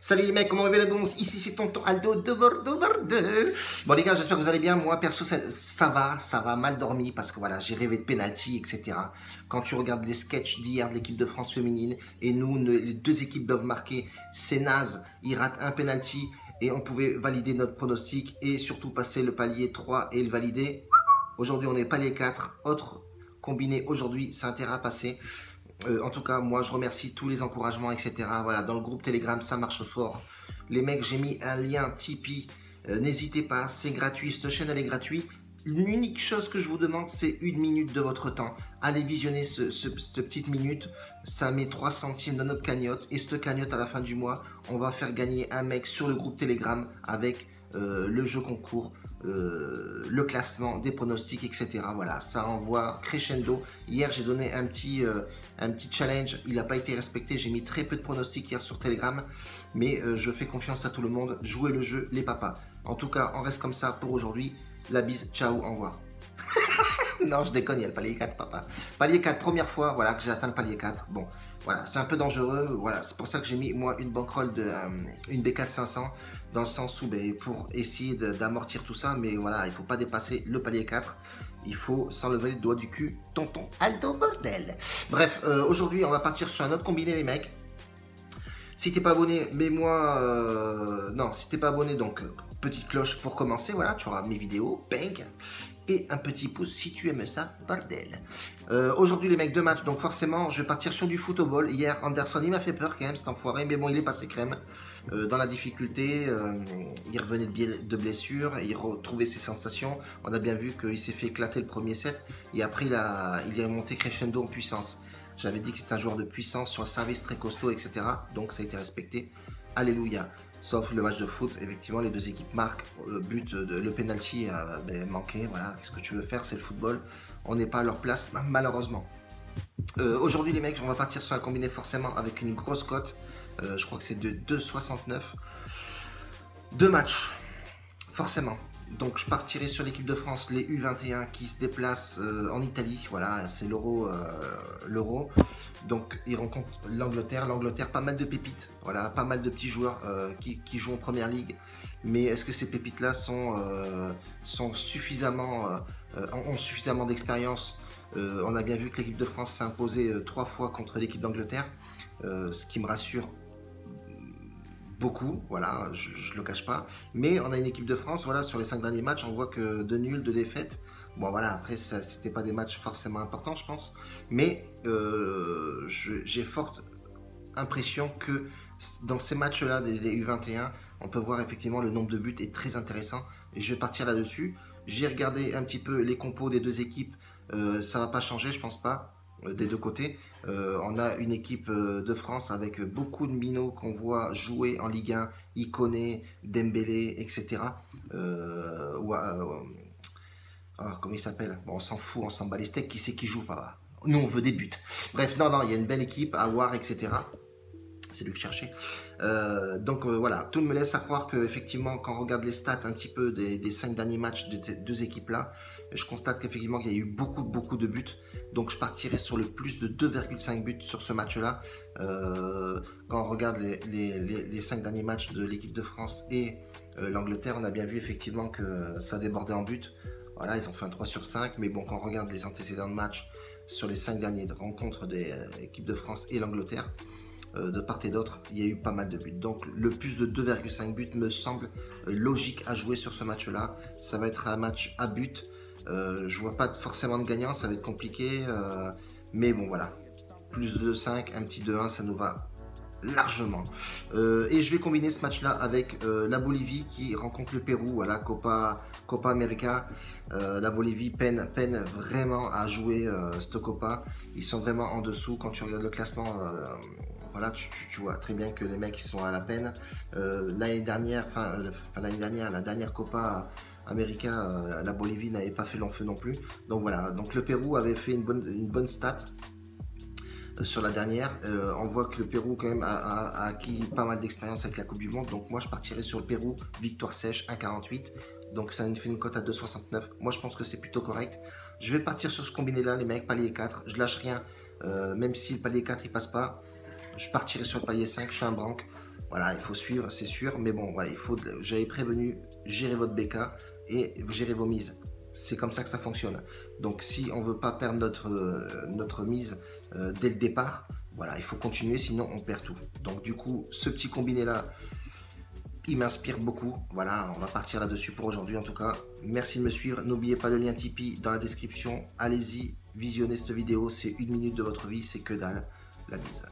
Salut les mecs, comment va les gonzes? Ici c'est tonton Aldo de Bordeaux. Bon les gars, j'espère que vous allez bien. Moi perso ça va, mal dormi parce que voilà, j'ai rêvé de penalty, etc. Quand tu regardes les sketchs d'hier de l'équipe de France féminine et nous, les deux équipes doivent marquer, c'est naze, ils ratent un penalty et on pouvait valider notre pronostic et surtout passer le palier 3 et le valider. Aujourd'hui on est palier 4, autre combiné aujourd'hui, c'est intérêt à passer. En tout cas, moi, je remercie tous les encouragements, etc. Voilà, dans le groupe Telegram, ça marche fort. Les mecs, j'ai mis un lien Tipeee. N'hésitez pas, c'est gratuit. Cette chaîne, elle est gratuite. L'unique chose que je vous demande, c'est 1 minute de votre temps. Allez visionner cette petite minute. Ça met 3 centimes dans notre cagnotte. Et cette cagnotte, à la fin du mois, on va faire gagner un mec sur le groupe Telegram avec le jeu concours, le classement des pronostics, etc. Voilà, ça envoie crescendo. Hier, j'ai donné un petit challenge. Il n'a pas été respecté. J'ai mis très peu de pronostics hier sur Telegram. Mais je fais confiance à tout le monde. Jouez le jeu, les papas. En tout cas, on reste comme ça pour aujourd'hui. La bise, ciao, au revoir. Non, je déconne, il y a le palier 4, papa. Palier 4, première fois, voilà, que j'ai atteint le palier 4. Bon, voilà, c'est un peu dangereux. Voilà, c'est pour ça que j'ai mis, moi, une bankroll de une B4 500, dans le sens où, ben, pour essayer d'amortir tout ça, mais voilà, il ne faut pas dépasser le palier 4. Il faut s'enlever le doigt du cul, tonton Aldo bordel. Bref, aujourd'hui, on va partir sur un autre combiné, les mecs. Si t'es pas abonné, mets-moi... non, si t'es pas abonné, donc petite cloche pour commencer, voilà, tu auras mes vidéos, bang. Et un petit pouce si tu aimes ça, bordel. Aujourd'hui les mecs, 2 matchs, donc forcément je vais partir sur du football. Hier Anderson il m'a fait peur quand même, cet enfoiré, mais bon il est passé crème. Dans la difficulté, il revenait de blessure, il retrouvait ses sensations. On a bien vu qu'il s'est fait éclater le premier set et après il est monté crescendo en puissance. J'avais dit que c'était un joueur de puissance sur le service très costaud, etc. Donc ça a été respecté. Alléluia. Sauf le match de foot, effectivement, les deux équipes marquent, le penalty manqué, voilà, qu'est-ce que tu veux faire, c'est le football, on n'est pas à leur place, malheureusement. Aujourd'hui les mecs, on va partir sur un combiné forcément avec une grosse cote, je crois que c'est de 2,69, 2 matchs, forcément. Donc je partirai sur l'équipe de France, les U21 qui se déplacent en Italie, voilà, c'est l'Euro. Donc ils rencontrent l'Angleterre, pas mal de pépites, voilà, pas mal de petits joueurs qui jouent en première ligue. Mais est-ce que ces pépites-là ont suffisamment d'expérience? On a bien vu que l'équipe de France s'est imposée 3 fois contre l'équipe d'Angleterre, ce qui me rassure beaucoup, voilà, je le cache pas. Mais on a une équipe de France, voilà, sur les 5 derniers matchs, on voit que de nuls, de défaites. Bon voilà, après c'était pas des matchs forcément importants, je pense. Mais j'ai forte impression que dans ces matchs-là, des U21, on peut voir effectivement le nombre de buts est très intéressant. Et je vais partir là-dessus. J'ai regardé un petit peu les compos des deux équipes. Ça va pas changer, je pense pas. Des deux côtés, on a une équipe de France avec beaucoup de minots qu'on voit jouer en Ligue 1, Ikoné, Dembélé, etc. Comment il s'appelle? Bon, on s'en fout, on s'en bat les steaks, qui c'est qui joue pas? Nous on veut des buts. Bref, non, il y a une belle équipe à voir, etc. C'est lui que je cherchais. Donc voilà, tout me laisse à croire que effectivement, quand on regarde les stats un petit peu des 5 derniers matchs de ces deux équipes-là, je constate qu'effectivement qu'il y a eu beaucoup de buts. Donc je partirai sur le plus de 2,5 buts sur ce match-là. Quand on regarde les 5 derniers matchs de l'équipe de France et l'Angleterre, on a bien vu effectivement que ça débordait en but. Voilà, ils ont fait un 3 sur 5, mais bon, quand on regarde les antécédents de matchs sur les 5 dernières rencontres des équipes de France et l'Angleterre, de part et d'autre, il y a eu pas mal de buts. Donc le plus de 2,5 buts me semble logique à jouer sur ce match-là. Ça va être un match à but. Je vois pas forcément de gagnant, ça va être compliqué. Mais bon voilà, plus de 2,5, un petit 2-1, ça nous va largement. Et je vais combiner ce match-là avec la Bolivie qui rencontre le Pérou, voilà, Copa América. La Bolivie peine vraiment à jouer cette Copa. Ils sont vraiment en dessous quand tu regardes le classement. Voilà, tu vois très bien que les mecs ils sont à la peine. L'année dernière, la dernière Copa América, la Bolivie n'avait pas fait long feu non plus. Donc voilà, donc le Pérou avait fait une bonne stat sur la dernière. On voit que le Pérou quand même a acquis pas mal d'expérience avec la Coupe du Monde. Donc moi je partirais sur le Pérou, victoire sèche, 1,48. Donc ça nous fait une cote à 2,69. Moi je pense que c'est plutôt correct. Je vais partir sur ce combiné là les mecs, palier 4. Je lâche rien, même si le palier 4 il passe pas. Je partirai sur le palier 5, je suis un branque. Voilà, il faut suivre, c'est sûr, mais bon, voilà, j'avais prévenu, gérer votre BK et gérer vos mises. C'est comme ça que ça fonctionne. Donc si on veut pas perdre notre mise dès le départ, voilà, il faut continuer, sinon on perd tout. Donc du coup, ce petit combiné là, il m'inspire beaucoup. Voilà, on va partir là-dessus pour aujourd'hui en tout cas. Merci de me suivre. N'oubliez pas le lien Tipeee dans la description. Allez-y, visionnez cette vidéo. C'est 1 minute de votre vie, c'est que dalle. La bise.